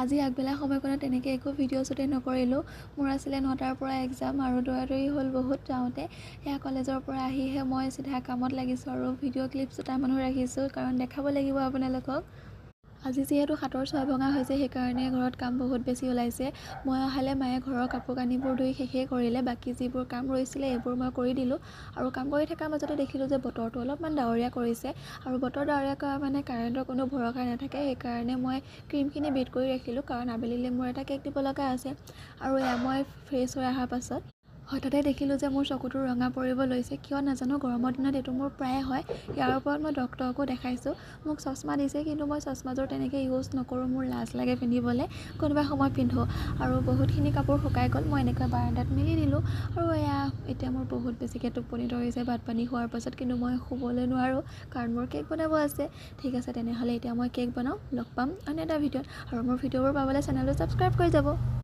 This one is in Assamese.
আজি আগবেলা সময়কণত তেনেকৈ একো ভিডিঅ' শ্বুটে নকৰিলোঁ। মোৰ আছিলে 9টাৰ পৰা এক্সাম আৰু দৌৰাদৌৰি হ'ল বহুত যাওঁতে। সেয়া কলেজৰ পৰা আহিহে মই চিধা কামত লাগিছোঁ আৰু ভিডিঅ' ক্লিপছ দুটামানো ৰাখিছোঁ, কাৰণ দেখাব লাগিব আপোনালোকক। আজি যিহেতু হাতৰ ছয় ভঙা হৈছে, সেইকাৰণে ঘৰত কাম বহুত বেছি ওলাইছে। মই অহালে মায়ে ঘৰৰ কাপোৰ কানিবোৰ ধুই শেষেই কৰিলে। বাকী যিবোৰ কাম ৰৈছিলে এইবোৰ মই কৰি দিলোঁ। আৰু কাম কৰি থকাৰ মাজতে দেখিলোঁ যে বতৰটো অলপমান ডাৱৰীয়া কৰিছে, আৰু বতৰ ডাৱৰীয়া কৰা মানে কাৰেণ্টৰ কোনো ভৰসা নাথাকে। সেইকাৰণে মই ক্ৰীমখিনি বেট কৰি ৰাখিলোঁ, কাৰণ আবেলিলৈ মোৰ এটা কেক দিব লগা আছে। আৰু এয়া মই ফ্ৰেছ হৈ অহাৰ পাছত হঠাতে দেখিলোঁ যে মোৰ চকুটো ৰঙা পৰিব লৈছে। কিয় নাজানো, গৰমৰ দিনত এইটো মোৰ প্ৰায়ে হয়। ইয়াৰ ওপৰত মই ডক্টৰকো দেখাইছোঁ। মোক চশমা দিছে, কিন্তু মই চশমাযোৰ তেনেকৈ ইউজ নকৰোঁ, মোৰ লাজ লাগে পিন্ধিবলৈ। কোনোবা সময় পিন্ধোঁ। আৰু বহুতখিনি কাপোৰ শুকাই গ'ল, মই এনেকৈ বাৰান্দাত মেলি দিলোঁ। আৰু এয়া এতিয়া মোৰ বহুত বেছিকৈ টোপনি ধৰিছে ভাত পানী খোৱাৰ পাছত, কিন্তু মই শুবলৈ নোৱাৰোঁ, কাৰণ মোৰ কেক বনাব আছে। ঠিক আছে, তেনেহ'লে এতিয়া মই কেক বনাওঁ। লগ পাম আন এটা ভিডিঅ'ত। আৰু মোৰ ভিডিঅ'বোৰ পাবলৈ চেনেলটো ছাবস্ক্ৰাইব কৰি যাব।